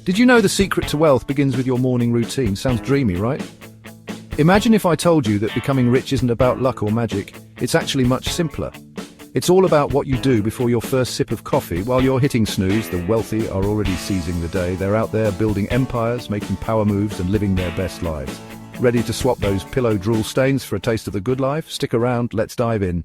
Did you know the secret to wealth begins with your morning routine? Sounds dreamy, right? Imagine if I told you that becoming rich isn't about luck or magic. It's actually much simpler. It's all about what you do before your first sip of coffee. While you're hitting snooze, the wealthy are already seizing the day. They're out there building empires, making power moves, and living their best lives. Ready to swap those pillow drool stains for a taste of the good life? Stick around, let's dive in.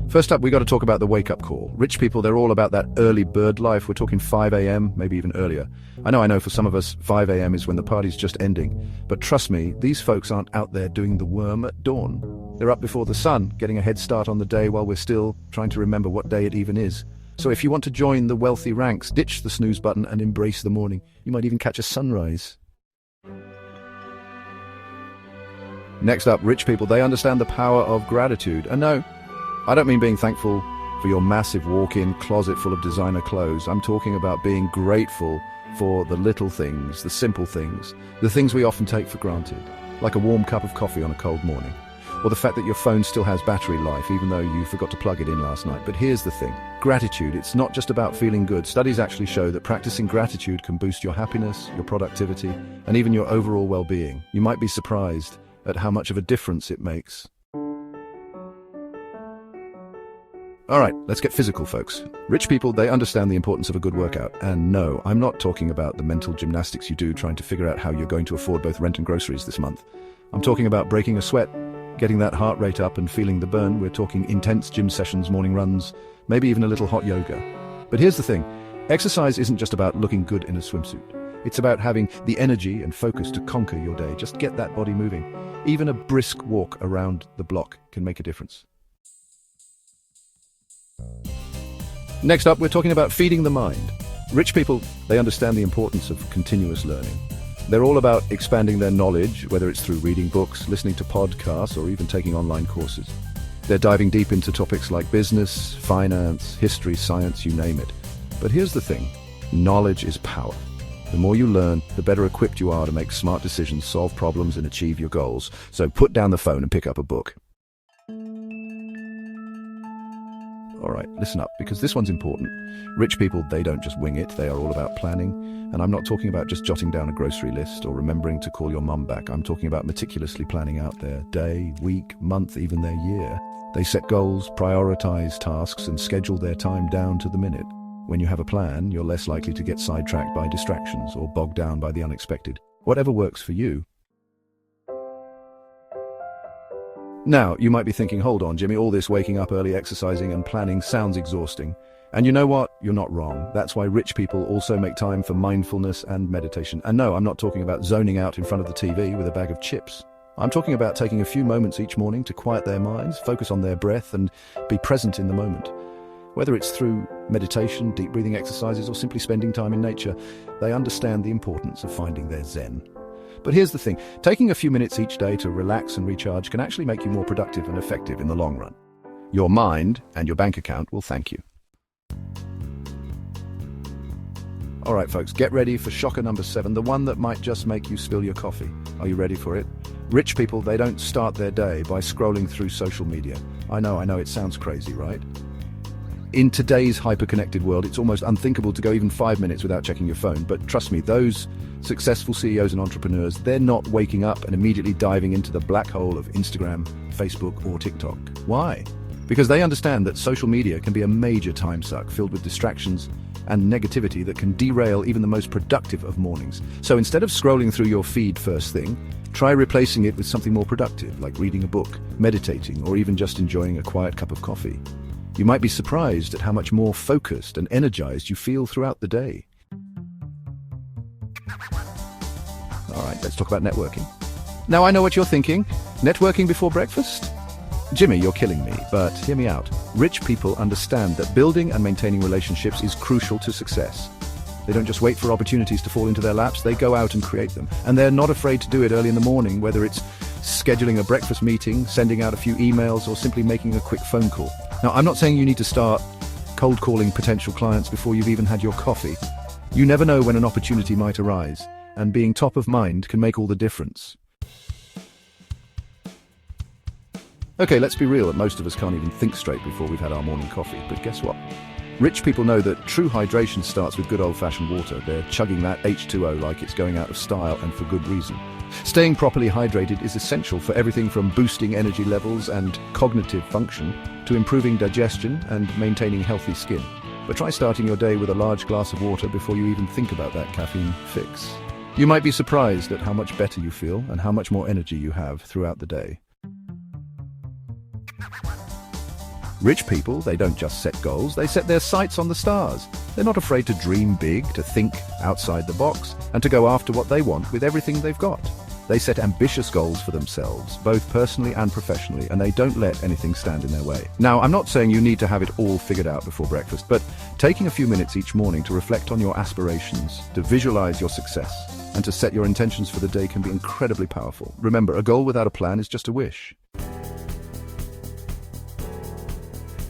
First up, we got to talk about the wake-up call. Rich people, they're all about that early bird life. We're talking 5 a.m., maybe even earlier. I know, for some of us, 5 a.m. is when the party's just ending. But trust me, these folks aren't out there doing the worm at dawn. They're up before the sun, getting a head start on the day while we're still trying to remember what day it even is. So if you want to join the wealthy ranks, ditch the snooze button and embrace the morning. You might even catch a sunrise. Next up, rich people, they understand the power of gratitude. And no, I don't mean being thankful for your massive walk-in closet full of designer clothes. I'm talking about being grateful for the little things, the simple things, the things we often take for granted, like a warm cup of coffee on a cold morning, or the fact that your phone still has battery life even though you forgot to plug it in last night. But here's the thing, gratitude, it's not just about feeling good. Studies actually show that practicing gratitude can boost your happiness, your productivity, and even your overall well-being. You might be surprised at how much of a difference it makes. All right, let's get physical, folks. Rich people, they understand the importance of a good workout. And no, I'm not talking about the mental gymnastics you do trying to figure out how you're going to afford both rent and groceries this month. I'm talking about breaking a sweat, getting that heart rate up and feeling the burn. We're talking intense gym sessions, morning runs, maybe even a little hot yoga. But here's the thing, exercise isn't just about looking good in a swimsuit. It's about having the energy and focus to conquer your day. Just get that body moving. Even a brisk walk around the block can make a difference. Next up, we're talking about feeding the mind. Rich people, they understand the importance of continuous learning. They're all about expanding their knowledge, whether it's through reading books, listening to podcasts, or even taking online courses. They're diving deep into topics like business, finance, history, science, you name it. But here's the thing, knowledge is power. The more you learn, the better equipped you are to make smart decisions, solve problems, and achieve your goals. So put down the phone and pick up a book. All right, listen up, because this one's important. Rich people, they don't just wing it, they are all about planning. And I'm not talking about just jotting down a grocery list or remembering to call your mum back. I'm talking about meticulously planning out their day, week, month, even their year. They set goals, prioritize tasks, and schedule their time down to the minute. When you have a plan, you're less likely to get sidetracked by distractions or bogged down by the unexpected. Whatever works for you. Now, you might be thinking, hold on, Jimmy, all this waking up early, exercising and planning sounds exhausting. And you know what? You're not wrong. That's why rich people also make time for mindfulness and meditation. And no, I'm not talking about zoning out in front of the TV with a bag of chips. I'm talking about taking a few moments each morning to quiet their minds, focus on their breath, and be present in the moment. Whether it's through meditation, deep breathing exercises, or simply spending time in nature, they understand the importance of finding their zen. But here's the thing, taking a few minutes each day to relax and recharge can actually make you more productive and effective in the long run. Your mind and your bank account will thank you. All right, folks, get ready for shocker number 7, the one that might just make you spill your coffee. Are you ready for it? Rich people, they don't start their day by scrolling through social media. I know, it sounds crazy, right? In today's hyper-connected world, it's almost unthinkable to go even 5 minutes without checking your phone. But trust me, those successful CEOs and entrepreneurs, they're not waking up and immediately diving into the black hole of Instagram, Facebook, or TikTok. Why? Because they understand that social media can be a major time suck filled with distractions and negativity that can derail even the most productive of mornings. So instead of scrolling through your feed first thing, try replacing it with something more productive, like reading a book, meditating, or even just enjoying a quiet cup of coffee. You might be surprised at how much more focused and energized you feel throughout the day. All right, let's talk about networking. Now, I know what you're thinking. Networking before breakfast? Jimmy, you're killing me, but hear me out. Rich people understand that building and maintaining relationships is crucial to success. They don't just wait for opportunities to fall into their laps, they go out and create them. And they're not afraid to do it early in the morning, whether it's scheduling a breakfast meeting, sending out a few emails, or simply making a quick phone call. Now, I'm not saying you need to start cold calling potential clients before you've even had your coffee. You never know when an opportunity might arise, and being top of mind can make all the difference. Okay, let's be real, most of us can't even think straight before we've had our morning coffee, but guess what? Rich people know that true hydration starts with good old-fashioned water. They're chugging that H2O like it's going out of style, and for good reason. Staying properly hydrated is essential for everything from boosting energy levels and cognitive function to improving digestion and maintaining healthy skin. But try starting your day with a large glass of water before you even think about that caffeine fix. You might be surprised at how much better you feel and how much more energy you have throughout the day. Rich people, they don't just set goals, they set their sights on the stars. They're not afraid to dream big, to think outside the box, and to go after what they want with everything they've got. They set ambitious goals for themselves, both personally and professionally, and they don't let anything stand in their way. Now, I'm not saying you need to have it all figured out before breakfast, but taking a few minutes each morning to reflect on your aspirations, to visualize your success, and to set your intentions for the day can be incredibly powerful. Remember, a goal without a plan is just a wish.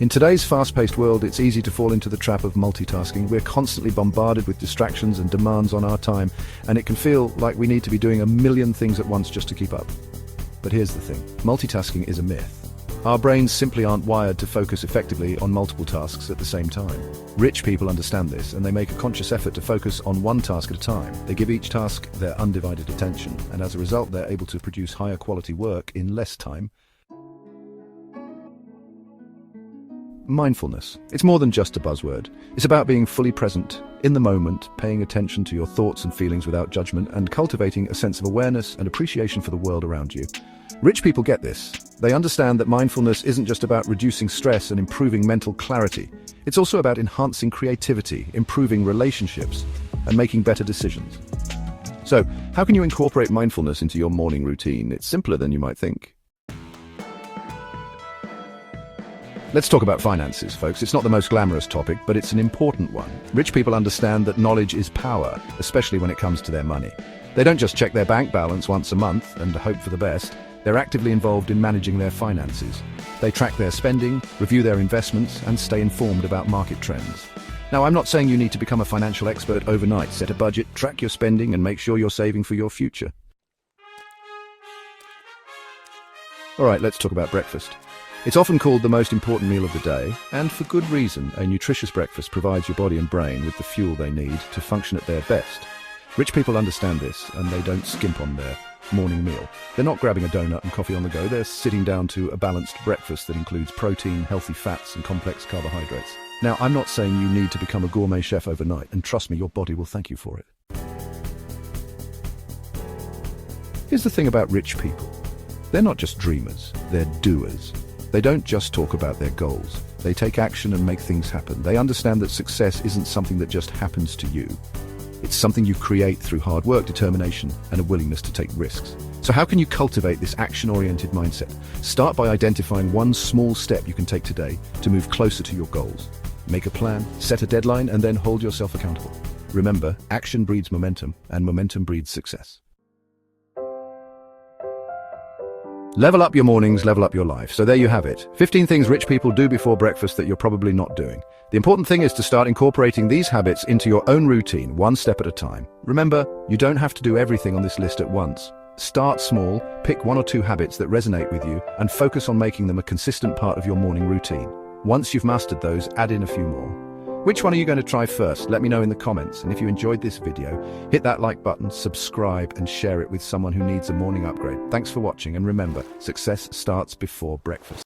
In today's fast-paced world, it's easy to fall into the trap of multitasking. We're constantly bombarded with distractions and demands on our time, and it can feel like we need to be doing a million things at once just to keep up. But here's the thing, multitasking is a myth. Our brains simply aren't wired to focus effectively on multiple tasks at the same time. Rich people understand this, and they make a conscious effort to focus on one task at a time. They give each task their undivided attention, and as a result, they're able to produce higher quality work in less time. Mindfulness. It's more than just a buzzword. It's about being fully present, in the moment, paying attention to your thoughts and feelings without judgment, and cultivating a sense of awareness and appreciation for the world around you. Rich people get this. They understand that mindfulness isn't just about reducing stress and improving mental clarity. It's also about enhancing creativity, improving relationships, and making better decisions. So, how can you incorporate mindfulness into your morning routine? It's simpler than you might think. Let's talk about finances, folks. It's not the most glamorous topic, but it's an important one. Rich people understand that knowledge is power, especially when it comes to their money. They don't just check their bank balance once a month and hope for the best. They're actively involved in managing their finances. They track their spending, review their investments, and stay informed about market trends. Now, I'm not saying you need to become a financial expert overnight. Set a budget, track your spending, and make sure you're saving for your future. All right, let's talk about breakfast. It's often called the most important meal of the day, and for good reason. A nutritious breakfast provides your body and brain with the fuel they need to function at their best. Rich people understand this, and they don't skimp on their morning meal. They're not grabbing a donut and coffee on the go. They're sitting down to a balanced breakfast that includes protein, healthy fats, and complex carbohydrates. Now, I'm not saying you need to become a gourmet chef overnight, and trust me, your body will thank you for it. Here's the thing about rich people. They're not just dreamers, they're doers. They don't just talk about their goals. They take action and make things happen. They understand that success isn't something that just happens to you. It's something you create through hard work, determination, and a willingness to take risks. So how can you cultivate this action-oriented mindset? Start by identifying one small step you can take today to move closer to your goals. Make a plan, set a deadline, and then hold yourself accountable. Remember, action breeds momentum, and momentum breeds success. Level up your mornings, level up your life. So there you have it. 15 things rich people do before breakfast that you're probably not doing. The important thing is to start incorporating these habits into your own routine, one step at a time. Remember, you don't have to do everything on this list at once. Start small, pick one or two habits that resonate with you, and focus on making them a consistent part of your morning routine. Once you've mastered those, add in a few more. Which one are you going to try first? Let me know in the comments. And if you enjoyed this video, hit that like button, subscribe, and share it with someone who needs a morning upgrade. Thanks for watching, and remember, success starts before breakfast.